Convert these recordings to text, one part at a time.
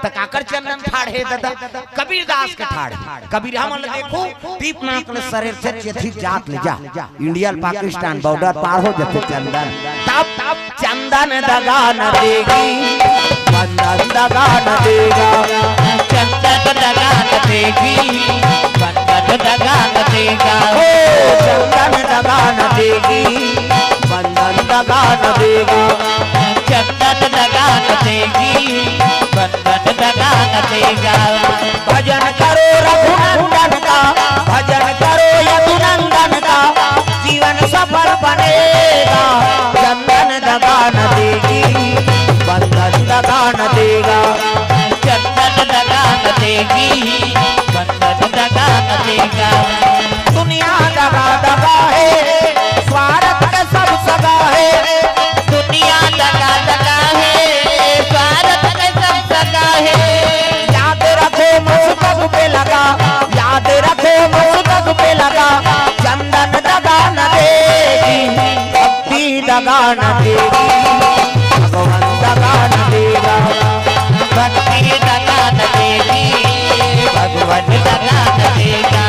त काकर चंदन ठाड़े दादा कबीर दास के ठाड़े कबीर हमन देखो दीप नाक ले शरीर से चेथी जात ले जा इंडिया पाकिस्तान बॉर्डर पार हो जते चंदन तब चंदन दगा न देगी बंधन दगा न देगा चंदन दगा न देगी बंधन दगा न देगा चंदन दगा न देगी बंधन दगा न देगा चंदन दगा न देगी बंधन दगा न देगा भजन करो रघुनंदन का भजन करो यदुनंदन का जीवन सफल बनेगा चंदन दगा न देगी बंधन दगा न देगा चंदन दगा न देगी बंधन दगा न देगा दुनिया दगा दगा है स्वार्थ के सब सगा है दुनिया दगा दगा है स्वार्थ के सब सगा है याद रखो मस्तक पे लगा याद रखो मस्तक पे लगा चंदन दगा न देगी भक्ति दगा न देगी भगवान दगा न देगा भक्ति दगा न देगी भगवान दगा न देगा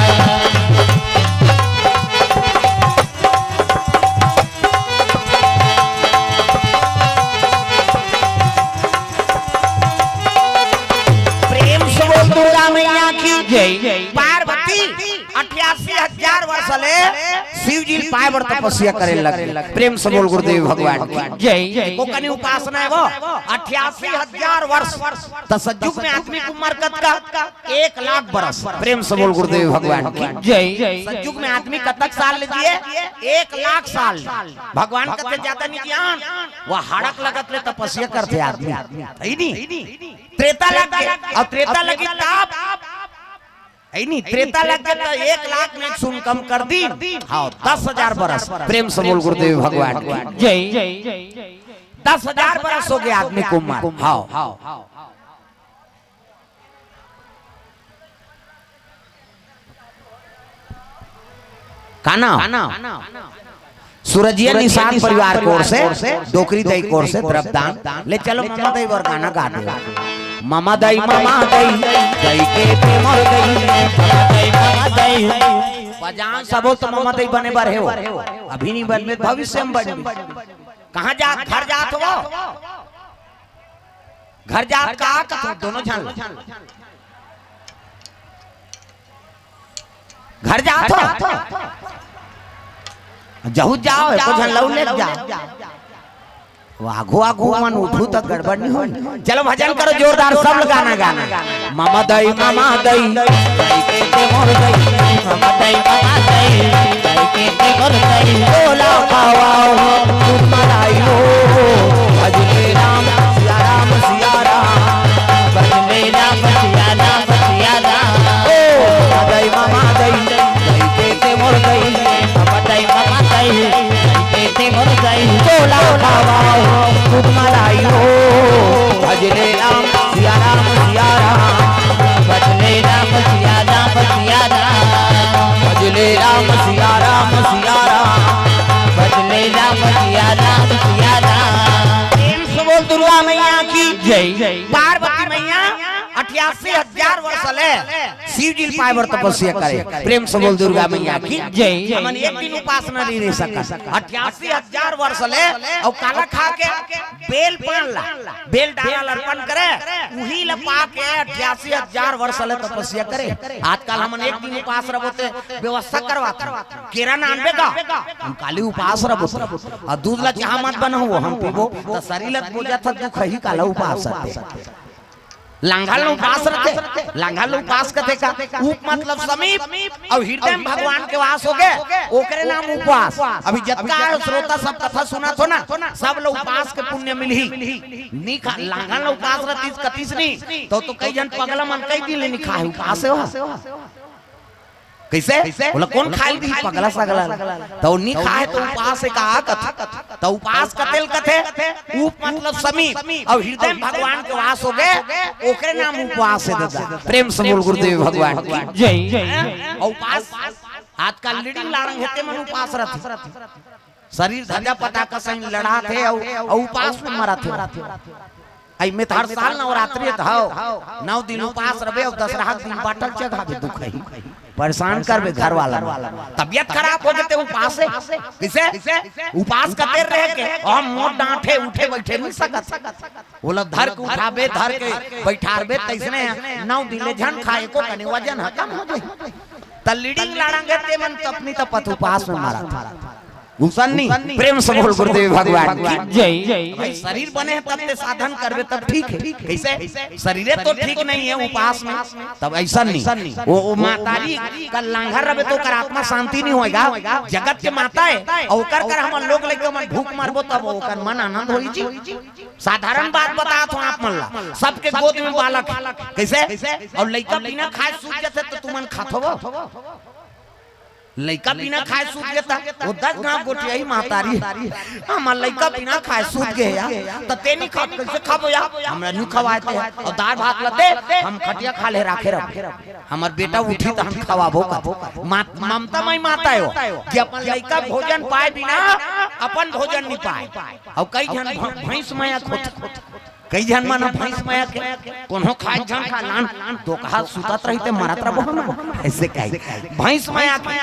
दुर्गा मैया की जय पार्वती 88,000 वर्ष ले शिव जी पाए बर तपस्या करे लगे प्रेम से बोल गुरुदेव भगवान की जय वो कनी उपासना है वो 88,000 वर्ष तो सतयुग में आदमी की उम्र का 1 लाख बरस प्रेम से बोल गुरुदेव भगवान की जय सतयुग में आदमी कतक साल लीजिए 1 लाख साल भगवान कते ज्यादा नहीं ज्ञान वो हड़क लगत ले तपस्या करते आदमी है नहीं त्रेता लग गया और त्रेता लगी ताप है नहीं त्रेता लग गया तो 1 लाख में सुन कम कर दी हाँ 10,000 बरस प्रेम से बोल गुरुदेव भगवान की जय 10,000 बरस हो गया आदमी को उम्र हाँ काना सूरजिया निशान परिवार की ओर से डोकरी दई की ओर से द्रव्यदान ले चलो मामा दई वर गाना गा दे मामा दई दई के पे मर गई मामा दई पजान सबो तो मामा दई बने बार हो अभी नहीं बन में भविष्य में बन कहां जा घर जात हो घर जात का दोनों जान घर जात हो जहू जाओ को झलऊ ले जाओ वाघो आघो मन उठू तक गड़बड़ नहीं हो चलो भजन करो जोरदार सब गाना गाना मामा दई के मोर दई मामा दई के मोर दई बोला पावाओ तुम मलाई हो भजने राम सिया राम भजने राम सिया राम सिया राम ओ दई मामा दई के मोर दई मामा दई के मोर दई बोला पावाओ तुम मलाई हो भजने राम सिया राम भजने राम सिया राम सिया राम भजने राम सिया राम भजने राम सिया राम सिया राम प्रेम से बोल दुर्गा मैया की जय पार्वती मैया 88,000 वर्ष ले शिव जी पाए बर तपस्या करे प्रेम से बोल दुर्गा मैया की जय हमन एक दिन उपासना नहीं रह सका 88,000 वर्ष ले और काला खा के बेल पान ला बेल डाला अर्पण करे उही ला पा के 88,000 वर्ष ले तपस्या करे आजकल हमन एक दिन उपास रहोते व्यवस्था करवाते किरण आनबे का हम काली उपास रहोते और दूध ला जहां मत बनहो हम पीबो तो शरीर ला पूजा था दुख ही काला उपास है लांघल उपास रखे लांघल उपास कथे का उप मतलब समीप और हृदय में भगवान के वास हो गए ओकरे नाम उपवास अभी जतका श्रोता सब कथा सुना थो ना सब लोग उपास के पुण्य मिलही नी खा लांघल उपास रतीस कतीस नहीं तो कई जन पगला मन कई दिन ले नी खाए उपास हो कैसे बोला कौन खाई दी पगला सगला तो नी खाए तो उपास का कथा तो उपास कतेल कथे उप मतलब समीप और हृदय में भगवान के वास हो गए ओकरे नाम उपवास है दादा प्रेम से बोल गुरुदेव भगवान की जय उपास आजकल लीडिंग लाड़ंग हेते मन उपास रहते शरीर धजा पता का सही लड़ा थे और उपास में मरा थे आई में हर साल नवरात्रि हो 9 दिन उपास रहे और दशहरा दिन बाटल चढ़ावे दुख है परेशान करबे घर वाला तबियत खराब हो जते उपास किसे उपास करते रह के हम मोट डांटे उठे बैठे नहीं सकत बोला धर के उठाबे धर के बैठाबे तैसने 9 दिन ले झन खाए को कने वजन कम हो जाए त लीडिंग लाड़ांगे ते मन तो अपनी तो पथ उपास में मारा था गुसन्नी प्रेम से बोल गुरुदेव भगवान की जय। भाई शरीर बने हैं तब ते साधन करबे तब ठीक है कैसे शरीर तो ठीक नहीं है उपास में तब ऐसा नहीं वो मातारी का लांघर रहे तो कर आत्मा शांति नहीं होएगा जगत के माता है और कर हम लोग लेके मन भूख मारबो तब ओकर मन आनंद होई जी साधारण बात बता तो आप मन ला सबके गोद में बालक कैसे और लइका बिना खाए सूत जाते तो तुमन खात होबो लइका बिना खाए सूत गया वो 10 गांव गोटियाई महतारी हमार लइका बिना खाए सूत गया त तेनी खा कैसे खाबो या हमरा नु खवाते और दाल भात लते हम खटिया खा ले राखे रख हमर बेटा उठी त हम खवाबो का ममता मई माता हो कि अपन लइका भोजन पाए बिना अपन भोजन नहीं पाए और कई जन भैंस माया खोत कई जन मन भैंस माया के कोनो खाए जन खा लान तो कहा सुतत रहिते मरत रहो हम ऐसे कहे भैंस माया के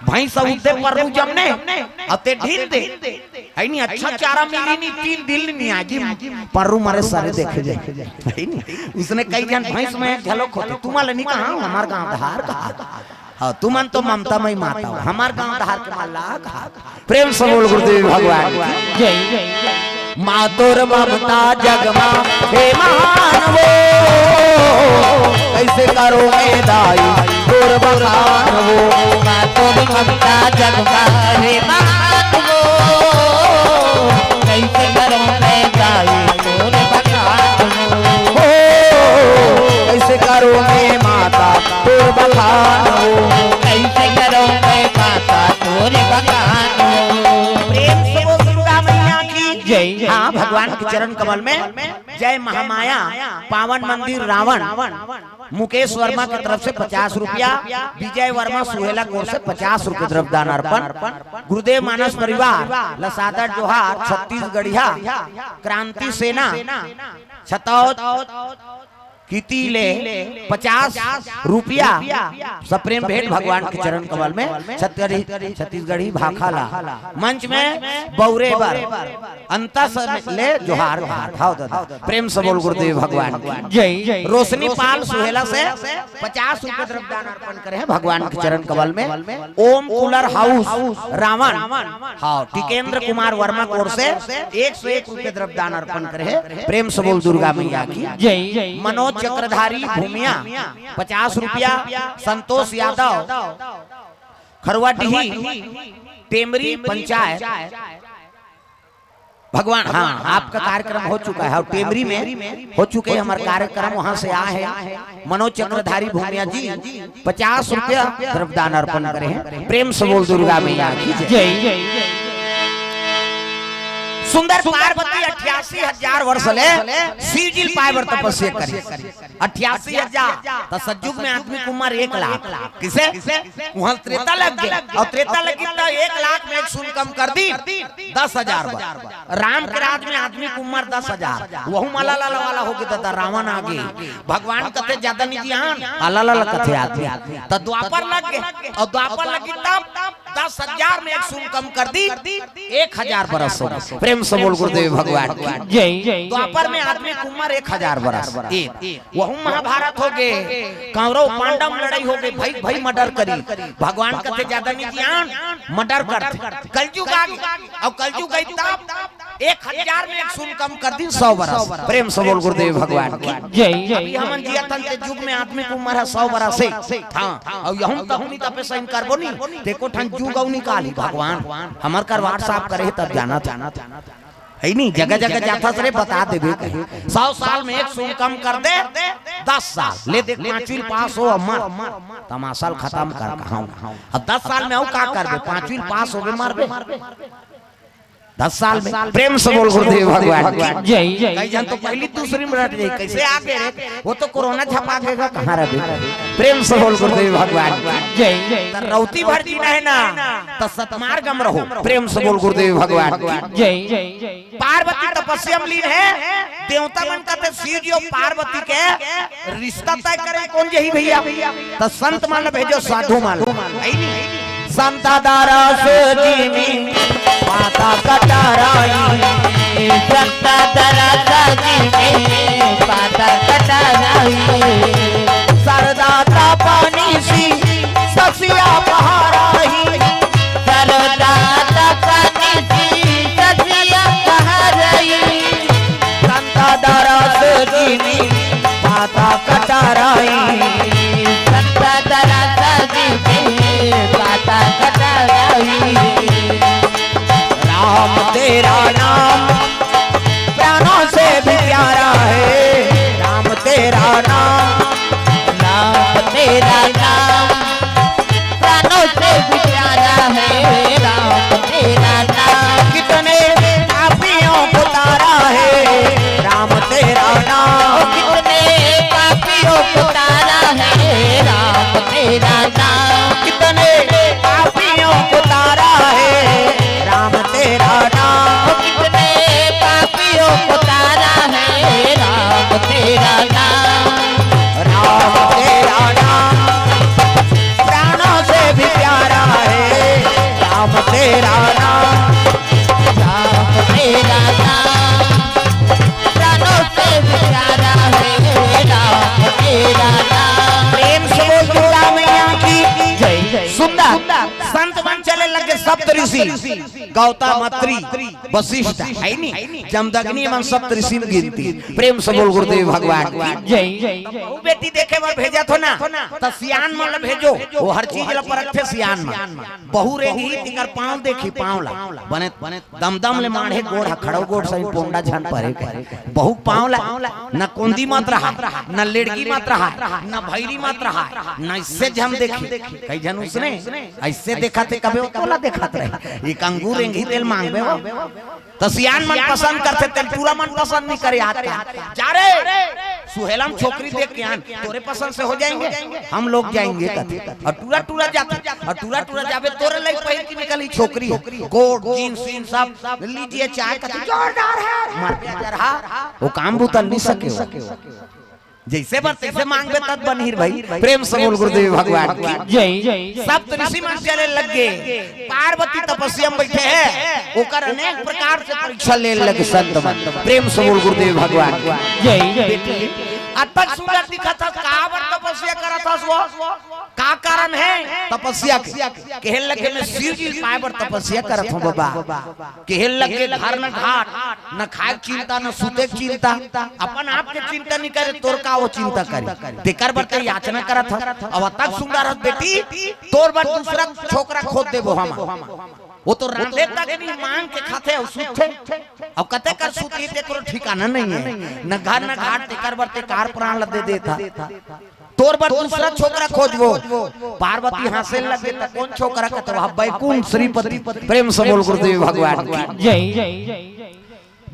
भैंस उते परु जमने अते ढील दे है नहीं अच्छा चारा मिली नहीं 3 दिल नहीं आजी परु मारे सारे देखे जाए है नहीं उसने कई जन भैंस माया झलो खोते तुम्हारे नहीं कहा हमार गांव धार का हाँ तुमन तो ममता मई माता हो हमार गांव धार के माला प्रेम से बोल गुरुदेव भगवान जय जय मातोर ममता जगमा हे महान वो कैसे करो दाई तोर बखान वो मातोर ममता जगमा हे महान वो कैसे करो दाई तोर बखान वो कैसे करो माता तोर बखान वो कैसे करो माता तोर बखान प्रेम से वो दुर्गा मैया की जय। हाँ भगवान के चरण कमल में जय महामाया पावन मंदिर रावण मुकेश वर्मा की तरफ से 50 रुपया विजय वर्मा सुहेला कोर से 50 रुपये द्रव्यदान अर्पण गुरुदेव मानस परिवार लसादर जोहार छत्तीसगढ़िया क्रांति सेना छतौत कीतीले 50 रुपया सप्रेम भेंट भगवान के चरण कमल में छत्तीसगढ़ी भाखाला मंच में बौरे बर अंता ले जोहार भाव दादा प्रेम से बोल गुरुदेव भगवान जय। रोशनी पाल सुहेला से 50 रुपये द्रव्यदान अर्पण करे हैं भगवान के चरण कमल में ओम कूलर हाउस रावण हाँ टिकेंद्र कुमार वर्मा कोर से 101 रुपये द्रव्यदान अर्पण करे हैं प्रेम से बोल दुर्गा मैया की जय। मनोज चक्रधारी भूमिया 50 रुपया संतोष यादव खरवाडीही टेमरी पंचायत भगवान हाँ आपका कार्यक्रम हो चुका है और टेमरी में हो चुके हैं हमारे कार्यक्रम वहां से आए हैं मनोज चक्रधारी भूमिया जी 50 रुपया द्रव्यदान अर्पण करे हैं प्रेम से बोल दुर्गा मैया की जय। सुंदर पार्वती 88,000 वर्ष ले सीजिल पावर तपस्या करी 88,000 तो सज्जुग में आदमी की उम्र 1 लाख किसे वहां त्रेता लग गया और त्रेता लगी तो 1 लाख में एक सुन कम कर दी 10,000 राम के राज में आदमी की उम्र 10,000 वहु माला लाला वाला हो गया दादा रावण आगे भगवान कथे ज्यादा नहीं ध्यान अलाला कथे आदमी तो द्वापर लग गए और द्वापर लगी तब 10,000 में एक सुन कम कर दी 1,000 बरस प्रेम से बोल गुरुदेव भगवान जय। द्वापर में आदमी की उम्र 1,000 बरस वह महाभारत हो गए कौरव पांडव लड़ाई हो गई भाई भाई मर्डर करी भगवान कथे ज्यादा नहीं ध्यान मर्डर करते कलयुग आ गई और कलयुग गई तब 1,000 में एक सुन कम कर दी 100 बरस प्रेम से बोल गुरुदेव भगवान जय। अभी हमन जियतन के युग में आदमी की उम्र है 100 बरस से हां और यहूं तहुनी तपे सही करबो नहीं देखो ठन जुग औ निकाली भगवान हमर करवाट साफ करे तब जाना है नहीं जगह जगह जाता सरे बता देबे 100 साल में एक सुन कम कर दे 10 साल ले देख 5वीं पास हो अमर तमाशा खत्म कर कहां अब 10 साल में औ का करबे 5वीं पास होबे मारबे 10 साल में। प्रेम से बोल गुरुदेव भगवान की जय जय कई जन तो पहली दूसरी में रट जाए, कैसे आगे रे वो तो कोरोना छपा देगा कहाँ रहे। प्रेम से बोल गुरुदेव भगवान की जय जय तो रौती भर जी है ना तो सतमार गम रहो। प्रेम से बोल गुरुदेव भगवान की जय जय पार्वती तपस्या में लीन है, देवता मन कहते शिव जी और पार्वती के रिश्ता तय करे कौन यही भैया, तो संत मान भेजो साधु मान संता दारस जीनी माता कटाराई संता दरासा जी पाता कटाराई सरदाता पानी सी ससिया पहाराही सरदाता पानी सी ससिया पहाराई संता दारस जीनी माता कटाराई संता दरासा जी पाता कटाराई राम तेरा नाम प्राणों से भी प्यारा है, राम तेरा नाम तेरा नाम प्राणों से भी प्यारा है, राम तेरा नाम कितने पापियों को तारा है, राम तेरा नाम कितने पापियों को तारा है, राम तेरा नाम कितने पापियों को तारा है, राम तेरा नाम कितने पापियों को तारा है, राम तेरा नाम राम तेरा नाम प्राणों से भी प्यारा है, राम तेरा नाम राम तेरा नाम प्राणों से भी प्यारा है, राम तेरा नाम प्रेम से बोल दुर्गा मैया की जय जय सुंदर संत बन चले लगे सप्त ऋषि गौतम अत्रि वशिष्ठ है नी जमदग्नि मन सप्त ऋषि में गिनती। प्रेम से बोल गुरुदेव भगवान की जय जय वो बेटी देखे बार भेजा थो ना तो सियान मन भेजो वो हर चीज ला परख थे सियान मन बहु रेगी तिकर पांव देखी पांव ला बने दम दम ले माढ़े गोड़ खड़ो गोड़ सही पोंडा झन परे के बहु पांव ला न कोंदी मत रहा न लेड़गी मत रहा न भैरी मत रहा न इससे जम देखी कई जन उसने ऐसे देखा थे कभी वो कोला देखा रहे एक अंगूर रेंगी तेल मांगबे वो तो सियान मन पसंद करते तेल पूरा मन पसंद नहीं करे आता जा रे सुहेलम छोकरी देख के आन तोरे पसंद से हो जाएंगे हम लोग जाएंगे कथे और टूरा टूरा जाते और टूरा टूरा जावे तोरे लई पहन की निकली छोकरी कोट जींस सीन सब लीजिए चाय कथे जोरदार है मार पे रहा वो काम बुतल नहीं सके जैसे बार तैसे मांगबे तब बनहिर भाई। प्रेम से बोल गुरुदेव भगवान की जय जय सप्त ऋषि मन चले लग गए, पार्वती तपस्या में बैठे हैं ओकर अनेक प्रकार से परीक्षा ले लगे संत मन। प्रेम से बोल गुरुदेव भगवान की जय जय अतक सुंदर दिखा था काबर तपस्या करा था वो का कारण है तपस्या के कहल लगे मैं शिव जी पाए पर तपस्या करत हूं बाबा कहल लगे घर न घाट न खाए चिंता न सुते चिंता अपन आप के चिंता नहीं करे तोर का वो चिंता करे तेकर बर के याचना करत ह अब अतक सुंदर बेटी तोर बर दूसरा छोकरा खोद देबो हम वो तो रांधे तक नहीं मांग के खाते और सुते अब कते कर सुती ते तोर ठिकाना नहीं है न घर न घाट तेकर बर ते कार प्राण ल दे देता तोर बर दूसरा छोकरा खोजबो पार्वती हंसे लगे त कौन छोकरा का तो बैकुंठ श्रीपति। प्रेम से बोल गुरुदेव भगवान की जय जय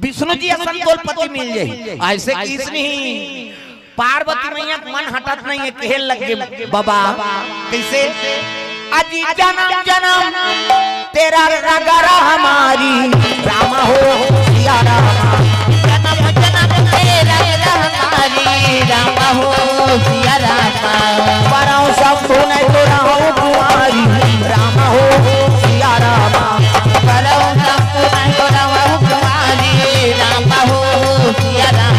विष्णु जी असंतोल पति मिल जाए ऐसे किस नहीं पार्वती मैया मन हटत नहीं है कहल लगे बाबा कैसे अजी जन्म जन्म तेरा रगरा हमारी राम हो सिया राम जन्म जन्म तेरा हमारी राम हो सिया राम परौ सब सुने तो रहो कुमारी राम हो सिया राम परौ सब सुने तो रहो कुमारी राम हो सिया राम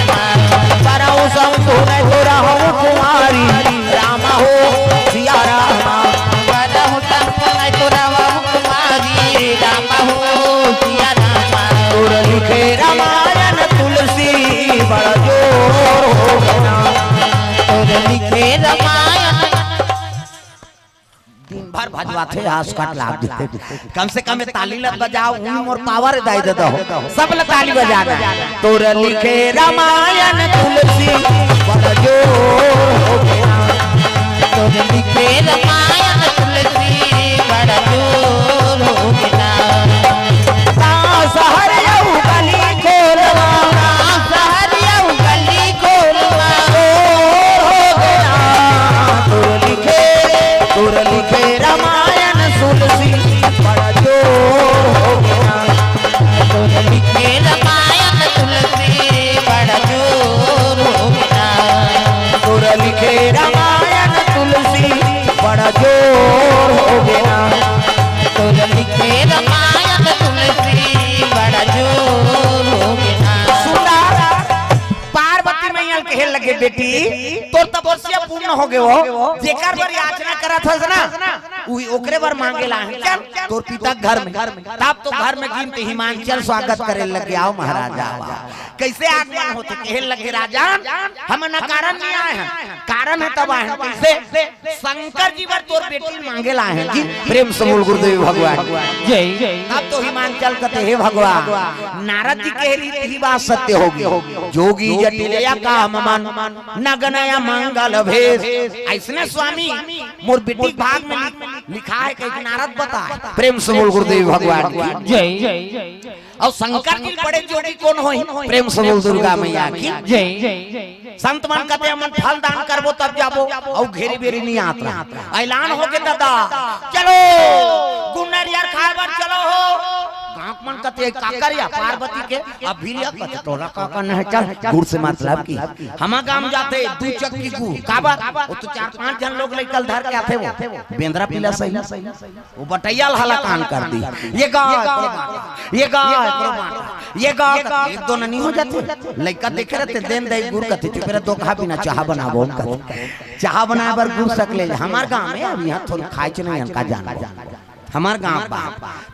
परौ सब सुने तो रहो कुमारी राम हो सिया राम परौ सब सुने तो रहो कुमारी राम हो सिया राम तोर लिखे रामायण तुलसी बड़ा जोर हो गया तोर लिखे रामायण दिन भर भजवाते आस काट लाग दे कम से कम ताली लग बजाओ ऊम और पावर दाई दे दो सब ल ताली बजाना तोर लिखे रामायण तुलसी बड़ा जोर हो गया तोर लिखे रामायण तुलसी बड़ा जोर हो गया ता रामायण तुलसी बड़ा जोर हो गया। तो लिखे रामायण तुलसी बड़ा जोर हो गया। पार्वती मैया कहे लगे बेटी तो तपस्या पूर्ण हो गए हो, जेकर बर याचना करत हस ना उही ओकरे बर मांगेला है। चल तोर पिता घर में, तब तो घर में गिनते हिमांचल स्वागत करे लगे, आओ महाराजा कैसे आगमन होते। कहे लगे राजा हम न कारण नहीं आए हैं, कारण है तब आए हैं। कैसे शंकर जी बर तोर बेटी मांगेला है जी। प्रेम से बोल गुरुदेव भगवान जय जय। तब तो हिमांचल कहते हे भगवान नारद जी कह रही थी बात सत्य होगी। जोगी जटिलया काम मन नगनया मंगल भेष। ऐसने स्वामी मोर बेटी भाग में लिखा है कि नारद बताए। प्रेम से बोल गुरुदेव भगवान जय जय। और शंकर जी बड़े जोगी कौन होई? प्रेम से बोल दुर्गा मैया की जय जय। संत मन कहते हम फल दान करबो तब जाबो, और घेरी बेरी नहीं आता। ऐलान हो के दादा चलो गुन्नर यार खाए बार चलो हो। गांव मन कहते काकरिया पार्वती के अब भीरिया कहते तोरा काका नहीं चल गुड़ से मतलब की हम गांव जाते दू चक्की गुड़ काबा वो तो 4-5 जन लोग लेकर धर के आते वो बेंद्रा पीला सही वो बटैया हला कान कर दी। ये गांव ये गांव ये गांव एक दो नहीं हो जाते लड़का देखे रहते देन दे गुड़ कहते चुप दो खा बिना चाह बनाबो चाह बनाए बर गुड़ सकले। हमार गांव में अब यहाँ थोड़ी खाए नहीं इनका जान हमार गांव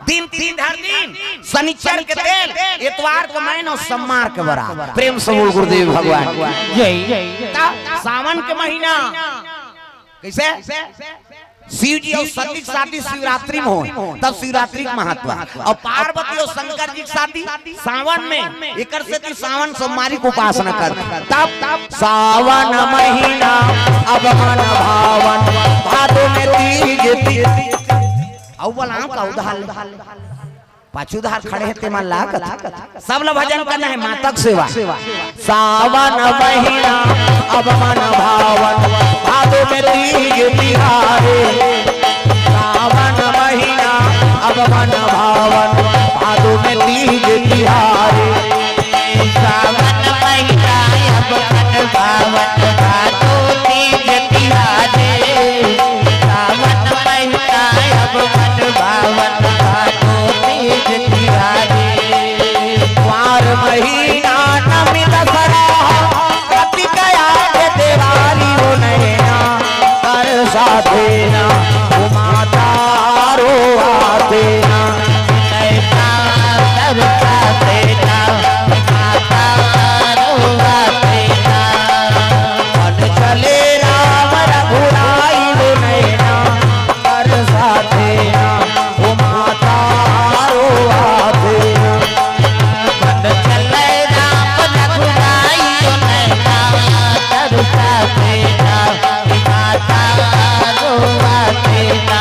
दिन हर दिन शनिचर के दिन इतवार को महीना सोमवार के बराबर। प्रेम से बोल गुरुदेव भगवान जय जय। सावन के महीना कैसे शिव जी और सती शादी शिवरात्रि में हो, तब शिवरात्रि का महत्व। और पार्वती और शंकर जी की शादी सावन में, एकर से सावन सोमवारी को उपासना कर। तब सावन महीना अब मन भावन भादो में तीज अव्वल आम का उधार पाछूधार खड़े हैं तेमा लागत। सब लोग भजन करना है मातक सेवा। सावन महीना अब मन भावन भादो में तीज तिहारे। सावन महीना अब मन भावन भादो में तीज तिहारे। सावन महीना अब मन भावन भादो तीज तिहारे। सावन महीना अब मन भावन भादो तीज तिहारे। वार महीना नमी दसरा कार्तिक आए देवारी हो नैना कर साधेना माता रो आतेना कर साधेना माता रो आतेना। मन चले राम रघुराई हो नैना कर साधेना माता रो आतेना। मन चले राम रघुराई हो नैना कर साधेना माता रो आतेना।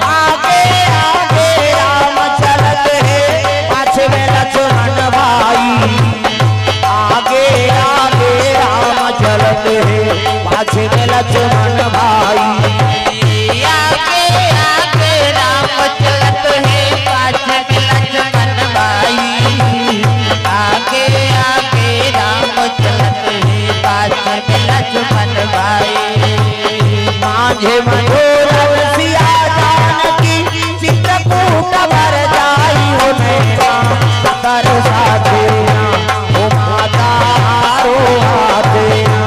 आगे आगे राम चलत है पाछे में लक्ष्मण भाई। आगे आगे राम चलत है पाछे में लक्ष्मण भाई। आगे आगे राम चलत है पाछे में लक्ष्मण भाई। आगे आगे राम चलत है पाछे में लक्ष्मण भाई। माझे मधुर सिया जानकी चित्रकूट भर जाई हो नैना कर साधेना ओ माता रो आतेना।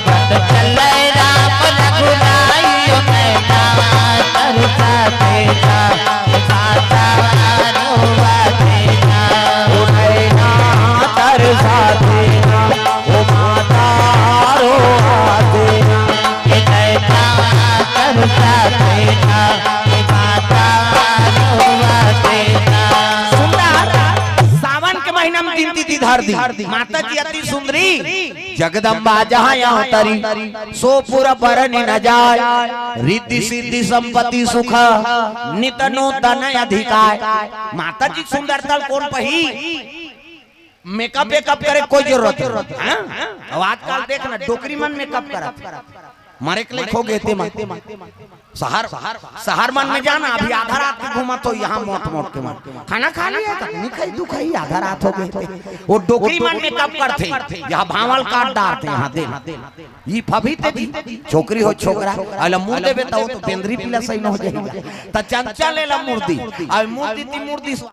मन चले राम रघुराई हो नैना कर साधेना माता रो आतेना। ओ नैना कर साधेना ओ माता रो आतेना। नैना कर साधेना माता रो आतेना। सावन के महीना में दिन तिथि धर दी माता जी अति सुंदरी जगदम्बा जहाँ यहाँ तरी सो पूरा बरन न जाय। रिद्धि सिद्धि संपत्ति सुख नित नूतन अधिकार। माता जी सुंदरता कौन पही मेकअप वेकअप करे कोई जरूरत है। अब आजकल देखना डोकरी मन मेकअप करत मारे के लिए खो गए थे शहर मन में जाना अभी आधा रात में घूमा तो यहाँ मोट के मार खाना खा लिया नहीं खाई तू खाई आधा रात हो गए थे वो डोकरी मन में कब करते यहाँ भावल काट डालते यहाँ दे ये फभी ते छोकरी हो छोकरा अल मुंह देबे तो बेंद्री पिला सही न हो जाएगा त चंचल ले ला मूर्ति अब मूर्ति